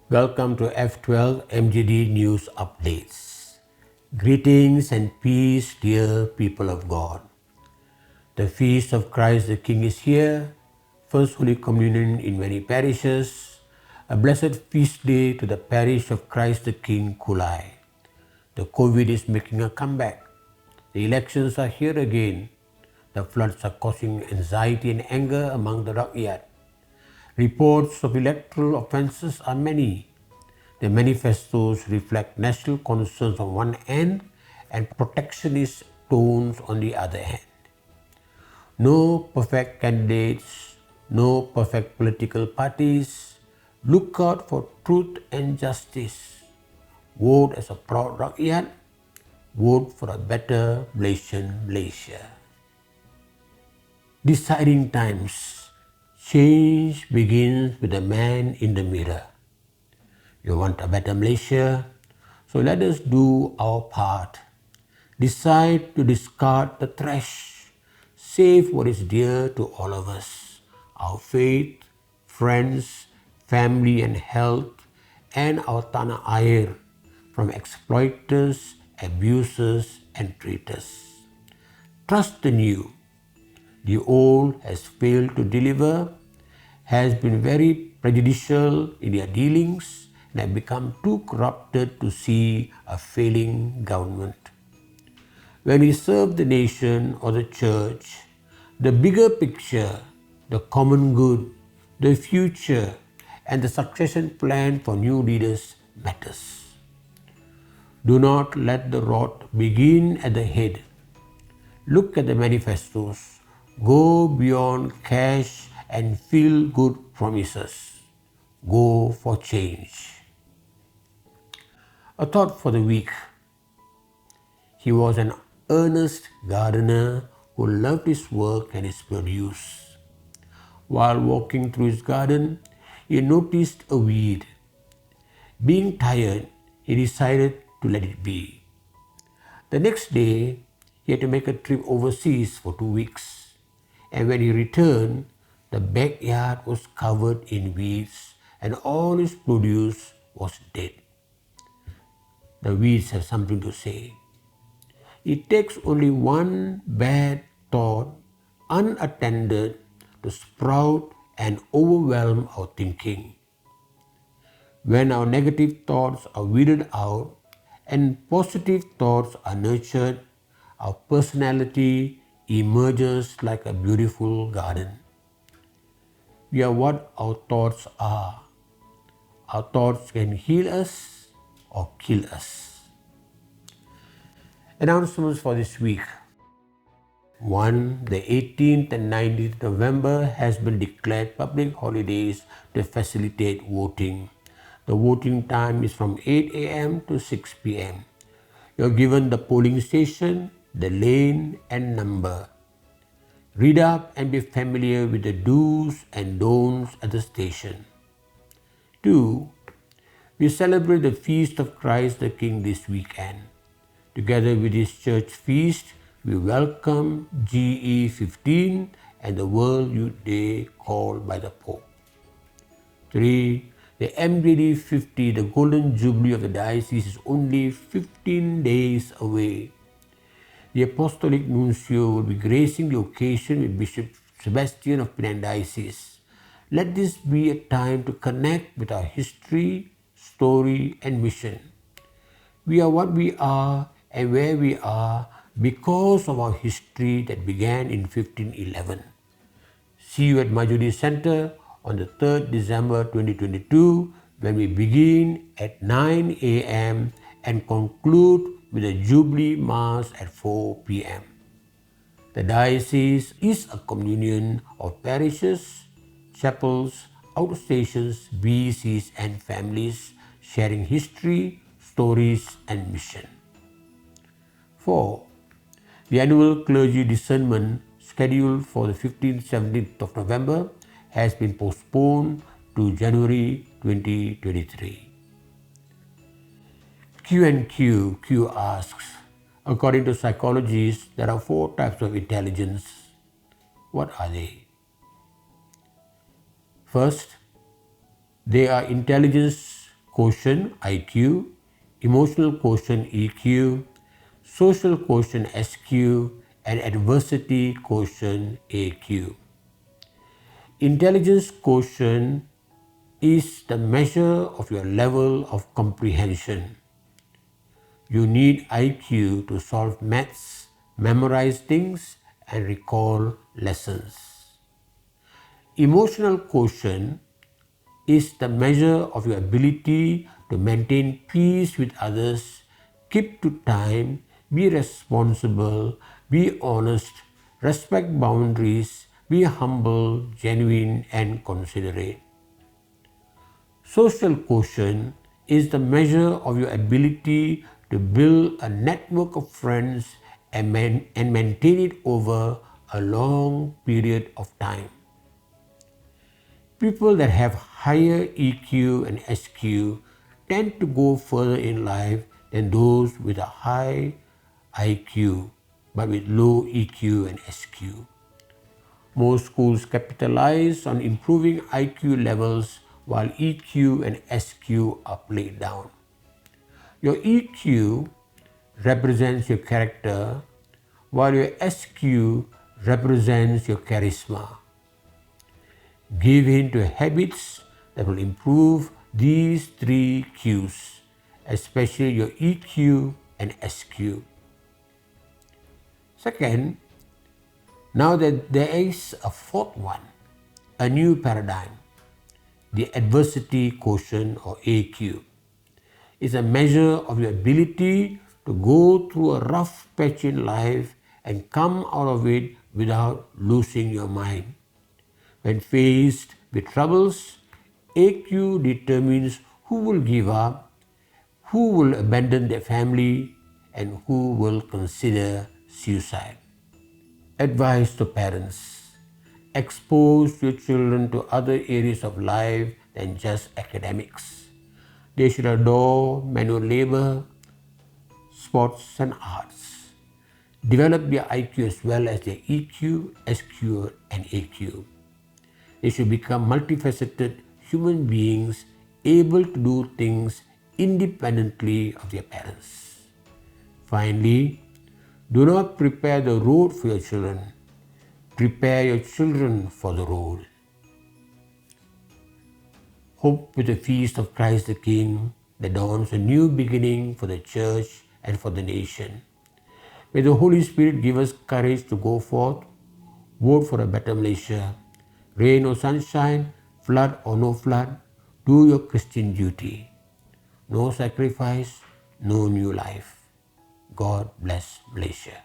Welcome to F12 MJD News Updates. Greetings and peace, dear people of God. The feast of Christ the King is here. First Holy Communion in many parishes. A blessed feast day to the parish of Christ the King, Kulai. The COVID is making a comeback. The elections are here again. The floods are causing anxiety and anger among the rakyat. Reports of electoral offences are many. The manifestos reflect national concerns on one end and protectionist tones on the other hand. No perfect candidates, no perfect political parties. Look out for truth and justice. Vote as a proud rakyat. Vote for a better Malaysia. Deciding times. Change begins with the man in the mirror. You want a better Malaysia? So let us do our part. Decide to discard the trash. Save what is dear to all of us. Our faith, friends, family and health, and our tanah air from exploiters, abusers, and traitors. Trust the new. The old has failed to deliver, has been very prejudicial in their dealings, and have become too corrupted to see a failing government. When we serve the nation or the church, the bigger picture, the common good, the future, and the succession plan for new leaders matters. Do not let the rot begin at the head. Look at the manifestos. Go beyond cash and feel-good promises. Go for change. A thought for the week. He was an earnest gardener who loved his work and his produce. While walking through his garden, he noticed a weed. Being tired, he decided to let it be. The next day, he had to make a trip overseas for 2 weeks. And when he returned, the backyard was covered in weeds and all his produce was dead. The weeds have something to say. It takes only one bad thought, unattended, to sprout and overwhelm our thinking. When our negative thoughts are weeded out and positive thoughts are nurtured, our personality emerges like a beautiful garden. We are what our thoughts are. Our thoughts can heal us or kill us. Announcements for this week. 1. The 18th and 19th November has been declared public holidays to facilitate voting. The voting time is from 8 a.m. to 6 p.m. You are given the polling station, the lane and number. Read up and be familiar with the do's and don'ts at the station. 2. We celebrate the feast of Christ the King this weekend. Together with this church feast, we welcome GE15 and the World Youth Day called by the Pope. 3. The MJD 50, the Golden Jubilee of the Diocese, is only 15 days away. The Apostolic Nuncio will be gracing the occasion with Bishop Sebastian of Penang Diocese. Let this be a time to connect with our history, story, and mission. We are what we are and where we are because of our history that began in 1511. See you at Majudi Center on the 3rd December 2022 when we begin at 9 a.m. and conclude with a Jubilee Mass at 4 p.m. The diocese is a communion of parishes, chapels, outstations, BECs and families sharing history, stories and mission. 4. The annual clergy discernment scheduled for the 15th-17th of November has been postponed to January 2023. Q&Q asks, according to psychologists, there are 4 types of intelligence. What are they? First, they are intelligence quotient IQ, emotional quotient EQ, social quotient SQ, and adversity quotient AQ. Intelligence quotient is the measure of your level of comprehension. You need IQ to solve maths, memorize things, and recall lessons. Emotional quotient is the measure of your ability to maintain peace with others, keep to time, be responsible, be honest, respect boundaries, be humble, genuine, and considerate. Social quotient is the measure of your ability to build a network of friends and maintain it over a long period of time. People that have higher EQ and SQ tend to go further in life than those with a high IQ but with low EQ and SQ. Most schools capitalize on improving IQ levels while EQ and SQ are played down. Your EQ represents your character while your SQ represents your charisma. Give in to habits that will improve these three Qs, especially your EQ and SQ. Second, now that there is a fourth one, a new paradigm, the adversity quotient or AQ, is a measure of your ability to go through a rough patch in life and come out of it without losing your mind. When faced with troubles, AQ determines who will give up, who will abandon their family, and who will consider suicide. Advice to parents: expose your children to other areas of life than just academics. They should adore manual labor, sports, and arts. Develop their IQ as well as their EQ, SQ, and AQ. They should become multifaceted human beings able to do things independently of their parents. Finally, do not prepare the road for your children. Prepare your children for the road. Hope with the feast of Christ the King that dawns a new beginning for the church and for the nation. May the Holy Spirit give us courage to go forth, vote for a better Malaysia. Rain or sunshine, flood or no flood, do your Christian duty. No sacrifice, no new life. God bless Malaysia.